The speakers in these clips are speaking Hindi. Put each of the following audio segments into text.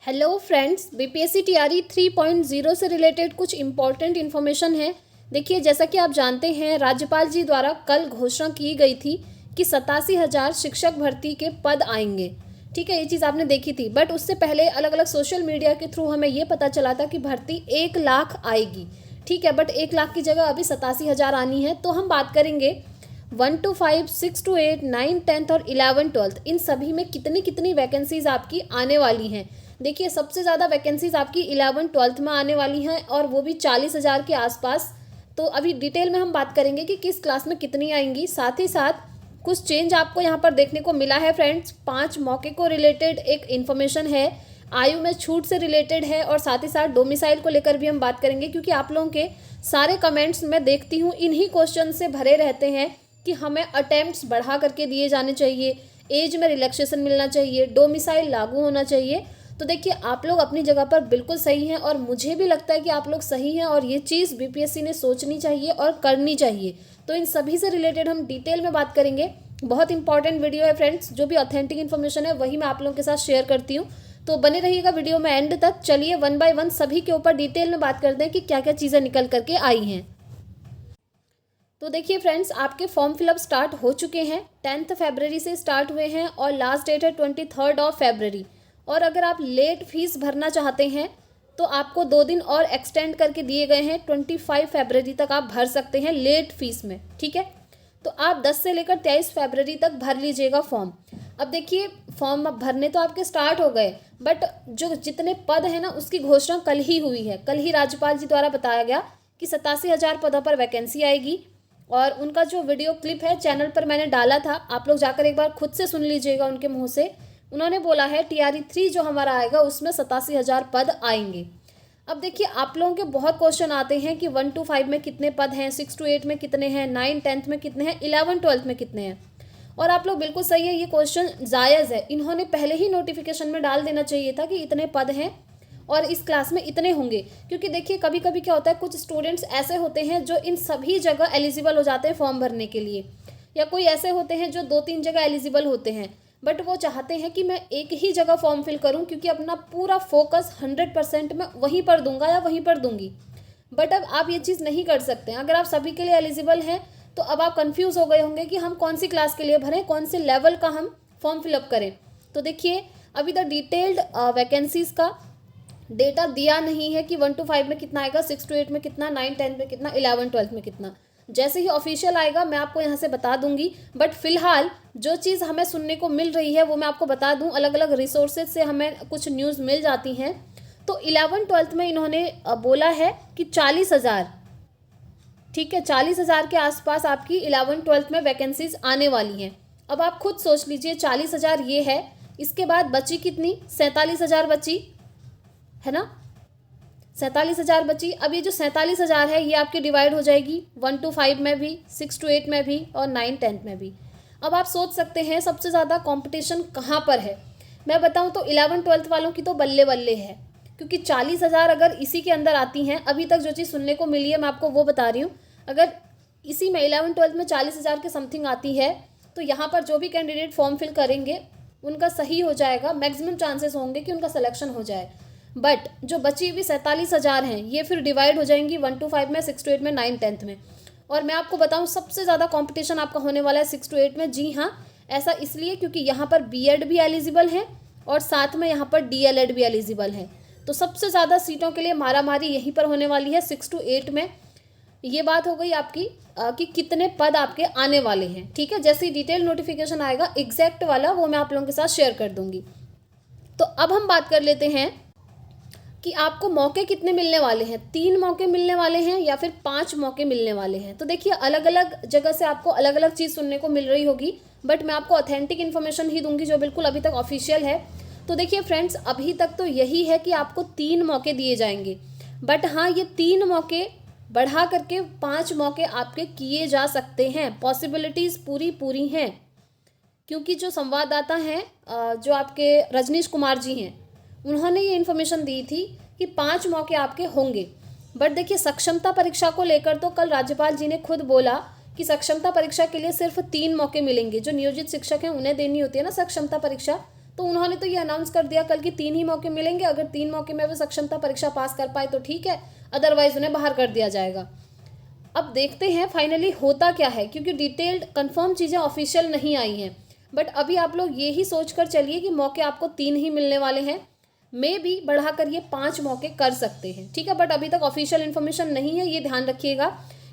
हेलो फ्रेंड्स, बीपीएससी टीआरई 3.0 से रिलेटेड कुछ इम्पॉर्टेंट इन्फॉर्मेशन है। देखिए, जैसा कि आप जानते हैं, राज्यपाल जी द्वारा कल घोषणा की गई थी कि 87,000 शिक्षक भर्ती के पद आएंगे। ठीक है, ये चीज़ आपने देखी थी। बट उससे पहले अलग अलग सोशल मीडिया के थ्रू हमें ये पता चला था कि भर्ती 1 लाख आएगी। ठीक है, बट 1 लाख की जगह अभी 87,000 आनी है। तो हम बात करेंगे 1 to 5, 6 to 8, 9, 10th और 11, 12th इन सभी में कितनी कितनी वैकेंसीज आपकी आने वाली हैं। देखिए, सबसे ज़्यादा वैकेंसीज आपकी 11, 12th में आने वाली हैं और वो भी 40,000 के आसपास। तो अभी डिटेल में हम बात करेंगे कि किस क्लास में कितनी आएंगी। साथ ही साथ कुछ चेंज आपको यहाँ पर देखने को मिला है फ्रेंड्स। 5 मौके को रिलेटेड एक इन्फॉर्मेशन है, आयु में छूट से रिलेटेड है और साथ ही साथ डोमिसाइल को लेकर भी हम बात करेंगे, क्योंकि आप लोगों के सारे कमेंट्स मैं देखती हूँ इन्हीं क्वेश्चन से भरे रहते हैं कि हमें अटेम्प्ट्स बढ़ा करके दिए जाने चाहिए, एज में रिलैक्सेशन मिलना चाहिए, डोमिसाइल लागू होना चाहिए। तो देखिए, आप लोग अपनी जगह पर बिल्कुल सही हैं और मुझे भी लगता है कि आप लोग सही हैं और ये चीज़ बीपीएससी ने सोचनी चाहिए और करनी चाहिए। तो इन सभी से रिलेटेड हम डिटेल में बात करेंगे। बहुत इंपॉर्टेंट वीडियो है फ्रेंड्स, जो भी ऑथेंटिक इन्फॉर्मेशन है वही मैं आप लोगों के साथ शेयर करती हूँ। तो बने रहिएगा वीडियो में एंड तक। चलिए 1 by 1 सभी के ऊपर डिटेल में बात करते हैं कि क्या क्या चीज़ें निकल करके आई हैं। तो देखिए फ्रेंड्स, आपके फॉर्म फिलअप स्टार्ट हो चुके हैं। 10 फरवरी से स्टार्ट हुए हैं और लास्ट डेट है 23 फरवरी। और अगर आप लेट फीस भरना चाहते हैं तो आपको 2 दिन और एक्सटेंड करके दिए गए हैं। 25 फरवरी तक आप भर सकते हैं लेट फीस में। ठीक है, तो आप 10 से लेकर 23 फरवरी तक भर लीजिएगा फॉर्म। अब देखिए, फॉर्म अब भरने तो आपके स्टार्ट हो गए, बट जो जितने पद हैं ना उसकी घोषणा कल ही हुई है। कल ही राज्यपाल जी द्वारा बताया गया कि 87,000 पदों पर वैकेंसी आएगी। और उनका जो वीडियो क्लिप है चैनल पर मैंने डाला था, आप लोग जाकर एक बार खुद से सुन लीजिएगा उनके मुंह से। उन्होंने बोला है टीआरई 3 जो हमारा आएगा उसमें 87,000 पद आएंगे। अब देखिए, आप लोगों के बहुत क्वेश्चन आते हैं कि 1 to 5 में कितने पद हैं, 6 to 8 में कितने हैं, 9, 10th में कितने हैं, 11, 12th में कितने हैं। और आप लोग बिल्कुल सही है, ये क्वेश्चन जायज़ है। इन्होंने पहले ही नोटिफिकेशन में डाल देना चाहिए था कि इतने पद हैं और इस क्लास में इतने होंगे। क्योंकि देखिए, कभी कभी क्या होता है, कुछ स्टूडेंट्स ऐसे होते हैं जो इन सभी जगह एलिजिबल हो जाते हैं फॉर्म भरने के लिए, या कोई ऐसे होते हैं जो 2-3 जगह एलिजिबल होते हैं, बट वो चाहते हैं कि मैं एक ही जगह फॉर्म फिल करूं क्योंकि अपना पूरा फोकस 100% मैं वहीं पर दूंगा या वहीं पर दूंगी। बट अब आप ये चीज़ नहीं कर सकते हैं। अगर आप सभी के लिए एलिजिबल हैं तो अब आप कंफ्यूज हो गए होंगे कि हम कौन सी क्लास के लिए भरें, कौन से लेवल का हम फॉर्म फिलअप करें। तो देखिए, अभी द डिटेल्ड वैकेंसीज का डेटा दिया नहीं है कि 1 to 5 में कितना आएगा, 6 to 8 में कितना, 9, 10 में कितना, 11, 12 में कितना। जैसे ही ऑफिशियल आएगा मैं आपको यहाँ से बता दूंगी। बट फिलहाल जो चीज़ हमें सुनने को मिल रही है वो मैं आपको बता दूं, अलग अलग रिसोर्सेज से हमें कुछ न्यूज़ मिल जाती हैं। तो 11, 12th में इन्होंने बोला है कि 40,000, ठीक है, 40,000 के आसपास आपकी 11, 12th में वैकेंसीज आने वाली हैं। अब आप खुद सोच लीजिए, 40,000 ये है, इसके बाद बची कितनी, 47,000 बची है ना, 47,000 बची। अब ये जो 47,000 है ये आपकी डिवाइड हो जाएगी 1 to 5 में भी, 6 to 8 में भी और 9, 10th में भी। अब आप सोच सकते हैं सबसे ज़्यादा कंपटीशन कहाँ पर है। मैं बताऊँ तो 11, 12th वालों की तो बल्ले बल्ले है, क्योंकि 40,000 अगर इसी के अंदर आती हैं, अभी तक जो चीज़ सुनने को मिली है मैं आपको वो बता रही हूँ। अगर इसी में 11, 12th में 40,000 के समथिंग आती है तो यहाँ पर जो भी कैंडिडेट फॉर्म फिल करेंगे उनका सही हो जाएगा, मैक्सिमम चांसेस होंगे कि उनका सिलेक्शन हो जाए। बट जो बची हुई 47,000 हैं ये फिर डिवाइड हो जाएंगी 1 to 5 में, 6 to 8 में, 9, 10th में। और मैं आपको बताऊं, सबसे ज़्यादा कंपटीशन आपका होने वाला है 6 to 8 में। जी हाँ, ऐसा इसलिए क्योंकि यहाँ पर बीएड भी एलिजिबल है और साथ में यहाँ पर डीएलएड भी एलिजिबल है। तो सबसे ज़्यादा सीटों के लिए मारामारी यहीं पर होने वाली है 6 to 8 में। ये बात हो गई आपकी कि कितने पद आपके आने वाले हैं। ठीक है, जैसे ही डिटेल नोटिफिकेशन आएगा एग्जैक्ट वाला वो मैं आप लोगों के साथ शेयर कर दूंगी। तो अब हम बात कर लेते हैं कि आपको मौके कितने मिलने वाले हैं। 3 मौके मिलने वाले हैं या फिर 5 मौके मिलने वाले हैं। तो देखिए, अलग अलग जगह से आपको अलग अलग चीज़ सुनने को मिल रही होगी, बट मैं आपको ऑथेंटिक इन्फॉर्मेशन ही दूंगी जो बिल्कुल अभी तक ऑफिशियल है। तो देखिए फ्रेंड्स, अभी तक तो यही है कि आपको 3 मौके दिए जाएंगे, बट हाँ, ये 3 मौके बढ़ा करके 5 मौके आपके किए जा सकते हैं। पॉसिबिलिटीज़ पूरी हैं, क्योंकि जो संवाददाता हैं जो आपके रजनीश कुमार जी हैं, उन्होंने ये इन्फॉर्मेशन दी थी कि 5 मौके आपके होंगे। बट देखिए, सक्षमता परीक्षा को लेकर तो कल राज्यपाल जी ने खुद बोला कि सक्षमता परीक्षा के लिए सिर्फ 3 मौके मिलेंगे। जो नियोजित शिक्षक हैं उन्हें देनी होती है ना सक्षमता परीक्षा, तो उन्होंने तो ये अनाउंस कर दिया कल की 3 ही मौके मिलेंगे, अगर 3 मौके में वो सक्षमता परीक्षा पास कर पाए तो ठीक है, अदरवाइज उन्हें बाहर कर दिया जाएगा। अब देखते हैं फाइनली होता क्या है, क्योंकि डिटेल्ड कंफर्म चीज़ें ऑफिशियल नहीं आई हैं। बट अभी आप लोग ये ही सोच कर चलिए कि मौके आपको 3 ही मिलने वाले हैं, मे भी बढ़ाकर ये 5 मौके कर सकते हैं, ठीक है। बट अभी तक ऑफिशियल इन्फॉर्मेशन नहीं है, ये ध्यान रखिएगा,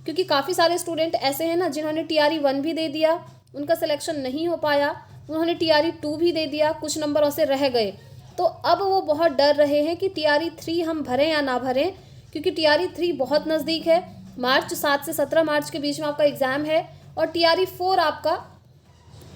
क्योंकि काफ़ी सारे स्टूडेंट ऐसे हैं ना जिन्होंने TRE 1 भी दे दिया, उनका सिलेक्शन नहीं हो पाया, उन्होंने TRE 2 भी दे दिया, कुछ नंबरों से रह गए, तो अब वो बहुत डर रहे हैं कि TRE 3 हम भरें या ना भरें, क्योंकि TRE 3 बहुत नज़दीक है। मार्च 7 से 17 मार्च के बीच में आपका एग्ज़ाम है, और TRE 4 आपका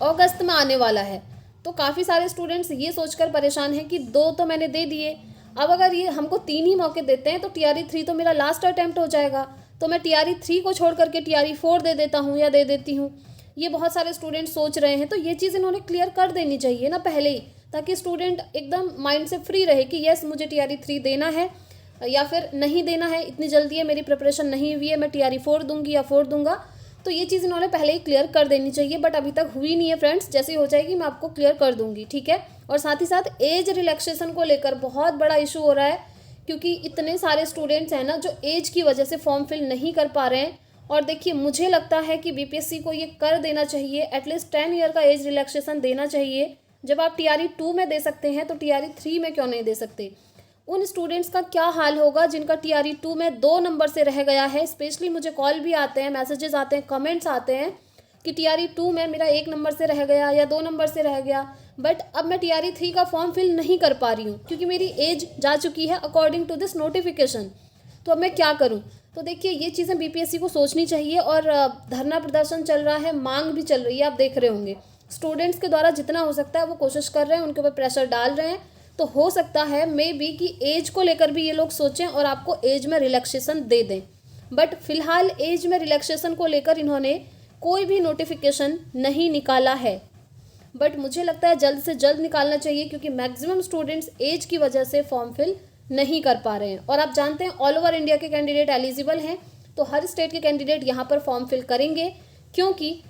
अगस्त में आने वाला है। तो काफ़ी सारे स्टूडेंट्स ये सोचकर परेशान हैं कि 2 तो मैंने दे दिए, अब अगर ये हमको 3 ही मौके देते हैं तो TRE 3 तो मेरा लास्ट अटैम्प्ट हो जाएगा, तो मैं TRE 3 को छोड़ करके TRE 4 दे देता हूँ या दे देती हूँ। ये बहुत सारे स्टूडेंट्स सोच रहे हैं, तो ये चीज़ इन्होंने क्लियर कर देनी चाहिए ना पहले ही, ताकि स्टूडेंट एकदम माइंड से फ्री रहे कि यस मुझे TRE 3 देना है या फिर नहीं देना है, इतनी जल्दी है, मेरी प्रिपरेशन नहीं हुई है, मैं TRE 4 दूंगी या 4 दूंगा। तो ये चीज़ इन्होंने पहले ही क्लियर कर देनी चाहिए, बट अभी तक हुई नहीं है फ्रेंड्स। जैसे ही हो जाएगी मैं आपको क्लियर कर दूंगी, ठीक है। और साथ ही साथ एज रिलैक्सेशन को लेकर बहुत बड़ा इशू हो रहा है, क्योंकि इतने सारे स्टूडेंट्स हैं ना जो एज की वजह से फॉर्म फिल नहीं कर पा रहे हैं। और देखिए मुझे लगता है कि BPSC को ये कर देना चाहिए, एटलीस्ट 10 ईयर का एज रिलैक्सेशन देना चाहिए। जब आप TRE 2 में दे सकते हैं तो TRE 3 में क्यों नहीं दे सकते। उन स्टूडेंट्स का क्या हाल होगा जिनका TRE 2 में 2 नंबर से रह गया है। स्पेशली मुझे कॉल भी आते हैं, मैसेजेस आते हैं, कमेंट्स आते हैं कि TRE 2 में मेरा 1 नंबर से रह गया या 2 नंबर से रह गया, बट अब मैं TRE 3 का फॉर्म फिल नहीं कर पा रही हूँ क्योंकि मेरी एज जा चुकी है अकॉर्डिंग टू दिस नोटिफिकेशन। तो अब मैं क्या करूँ। तो देखिए ये चीज़ें BPSC को सोचनी चाहिए। और धरना प्रदर्शन चल रहा है, मांग भी चल रही है, आप देख रहे होंगे स्टूडेंट्स के द्वारा जितना हो सकता है वो कोशिश कर रहे हैं, उनके ऊपर प्रेशर डाल रहे हैं। तो हो सकता है मे बी कि एज को लेकर भी ये लोग सोचें और आपको एज में रिलैक्सेशन दे दें। बट फिलहाल एज में रिलैक्सेशन को लेकर इन्होंने कोई भी नोटिफिकेशन नहीं निकाला है, बट मुझे लगता है जल्द से जल्द निकालना चाहिए, क्योंकि मैक्सिमम स्टूडेंट्स एज की वजह से फॉर्म फिल नहीं कर पा रहे हैं। और आप जानते हैं ऑल ओवर इंडिया के कैंडिडेट एलिजिबल हैं, तो हर स्टेट के कैंडिडेट यहाँ पर फॉर्म फिल करेंगे, क्योंकि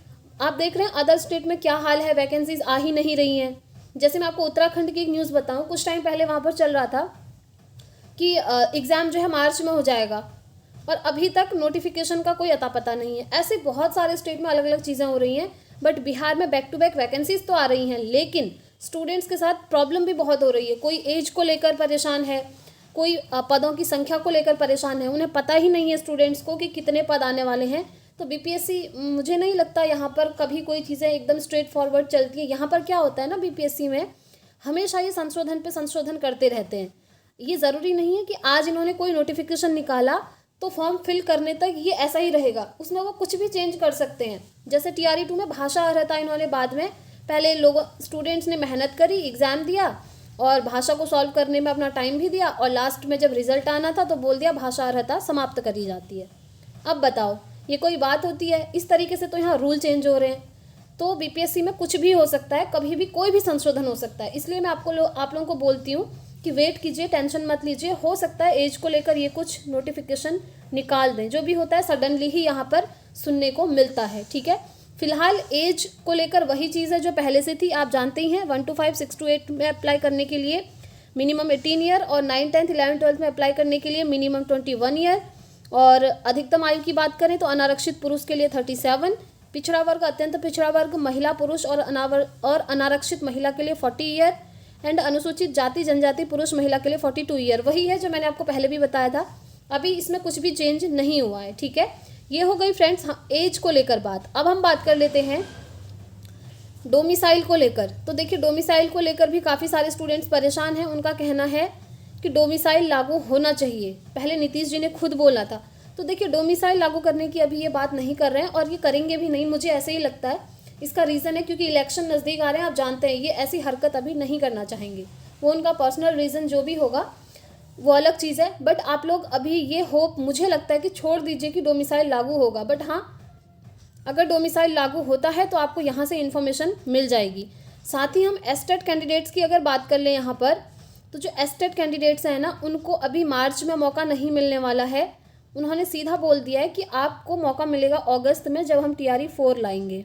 आप देख रहे हैं अदर स्टेट में क्या हाल है, वैकेंसीज आ ही नहीं रही हैं। जैसे मैं आपको उत्तराखंड की एक न्यूज़ बताऊं, कुछ टाइम पहले वहाँ पर चल रहा था कि एग्ज़ाम जो है मार्च में हो जाएगा, और अभी तक नोटिफिकेशन का कोई अता पता नहीं है। ऐसे बहुत सारे स्टेट में अलग अलग चीज़ें हो रही हैं, बट बिहार में बैक टू बैक वैकेंसीज तो आ रही हैं, लेकिन स्टूडेंट्स के साथ प्रॉब्लम भी बहुत हो रही है। कोई एज को लेकर परेशान है, कोई पदों की संख्या को लेकर परेशान है, उन्हें पता ही नहीं है स्टूडेंट्स को कि कितने पद आने वाले हैं। तो BPSC मुझे नहीं लगता यहाँ पर कभी कोई चीज़ें एकदम स्ट्रेट फॉरवर्ड चलती है। यहाँ पर क्या होता है ना, BPSC में हमेशा ये संशोधन पे संशोधन करते रहते हैं। ये ज़रूरी नहीं है कि आज इन्होंने कोई नोटिफिकेशन निकाला तो फॉर्म फिल करने तक ये ऐसा ही रहेगा, उसमें वो कुछ भी चेंज कर सकते हैं। जैसे TRE 2 में भाषा अर्हता इन्होंने बाद में, पहले लोग स्टूडेंट्स ने मेहनत करी, एग्ज़ाम दिया और भाषा को सॉल्व करने में अपना टाइम भी दिया, और लास्ट में जब रिजल्ट आना था तो बोल दिया भाषा अर्हता समाप्त करी जाती है। अब बताओ ये कोई बात होती है। इस तरीके से तो यहाँ रूल चेंज हो रहे हैं। तो BPSC में कुछ भी हो सकता है, कभी भी कोई भी संशोधन हो सकता है। इसलिए मैं आप लोगों को बोलती हूँ कि वेट कीजिए, टेंशन मत लीजिए, हो सकता है एज को लेकर ये कुछ नोटिफिकेशन निकाल दें। जो भी होता है सडनली ही यहाँ पर सुनने को मिलता है, ठीक है। फिलहाल एज को लेकर वही चीज़ है जो पहले से थी, आप जानते ही हैं। 1 to 5, 6 to 8 में अप्लाई करने के लिए मिनिमम 18 ईयर, और 9, 10, 11, 12 में अप्लाई करने के लिए मिनिमम 21 ईयर। और अधिकतम आयु की बात करें तो अनारक्षित पुरुष के लिए 37, पिछड़ा वर्ग, अत्यंत पिछड़ा वर्ग, महिला पुरुष और अनारक्षित महिला के लिए 40 ईयर, एंड अनुसूचित जाति जनजाति पुरुष महिला के लिए 42 ईयर। वही है जो मैंने आपको पहले भी बताया था, अभी इसमें कुछ भी चेंज नहीं हुआ है, ठीक है। ये हो गई फ्रेंड्स एज को लेकर बात। अब हम बात कर लेते हैं डोमिसाइल को लेकर। तो देखिए डोमिसाइल को लेकर भी काफ़ी सारे स्टूडेंट्स परेशान हैं। उनका कहना है कि डोमिसाइल लागू होना चाहिए, पहले नीतीश जी ने खुद बोला था। तो देखिए डोमिसाइल लागू करने की अभी ये बात नहीं कर रहे हैं, और ये करेंगे भी नहीं, मुझे ऐसे ही लगता है। इसका रीज़न है क्योंकि इलेक्शन नज़दीक आ रहे हैं, आप जानते हैं ये ऐसी हरकत अभी नहीं करना चाहेंगे। वो उनका पर्सनल रीज़न जो भी होगा वो अलग चीज़ है, बट आप लोग अभी ये होप मुझे लगता है कि छोड़ दीजिए कि डोमिसाइल लागू होगा। बट हाँ, अगर डोमिसाइल लागू होता है तो आपको यहाँ से इन्फॉर्मेशन मिल जाएगी। साथ ही हम एस्टेट कैंडिडेट्स की अगर बात कर लें यहाँ पर, तो जो एस्टेट कैंडिडेट्स हैं ना, उनको अभी मार्च में मौका नहीं मिलने वाला है। उन्होंने सीधा बोल दिया है कि आपको मौका मिलेगा अगस्त में, जब हम TRE 4 लाएंगे।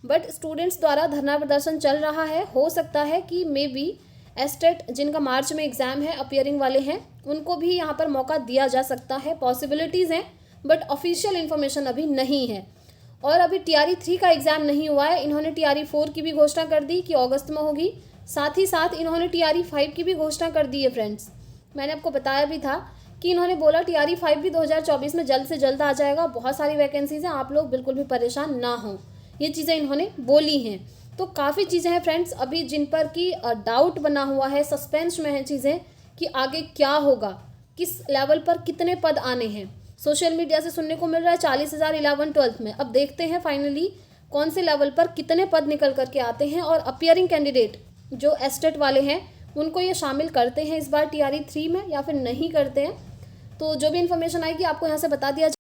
बट स्टूडेंट्स द्वारा धरना प्रदर्शन चल रहा है। हो सकता है कि मे बी एस्टेट जिनका मार्च में एग्ज़ाम है, अपियरिंग वाले हैं, उनको भी यहाँ पर मौका दिया जा सकता है। पॉसिबिलिटीज़ हैं, बट ऑफिशियल इन्फॉर्मेशन अभी नहीं है। और अभी TRE 3 का एग्ज़ाम नहीं हुआ है। इन्होंने TRE 4 की भी घोषणा कर दी कि अगस्त में होगी। साथ ही साथ इन्होंने TRE 5 की भी घोषणा कर दी है फ्रेंड्स। मैंने आपको बताया भी था कि इन्होंने बोला TRE 5 भी 2024 में जल्द से जल्द आ जाएगा। बहुत सारी वैकेंसीज़ हैं, आप लोग बिल्कुल भी परेशान ना हों। ये चीज़ें इन्होंने बोली हैं। तो काफ़ी चीज़ें हैं फ्रेंड्स अभी जिन पर कि डाउट बना हुआ है, सस्पेंस में है चीज़ें कि आगे क्या होगा, किस लेवल पर कितने पद आने हैं। सोशल मीडिया से सुनने को मिल रहा है 40,000 11 12th में। अब देखते हैं फाइनली कौन से लेवल पर कितने पद निकल करके आते हैं और अपियरिंग कैंडिडेट जो एस्टेट वाले हैं उनको ये शामिल करते हैं इस बार TRE 3 में या फिर नहीं करते हैं। तो जो भी इन्फॉर्मेशन आएगी आपको यहाँ से बता दिया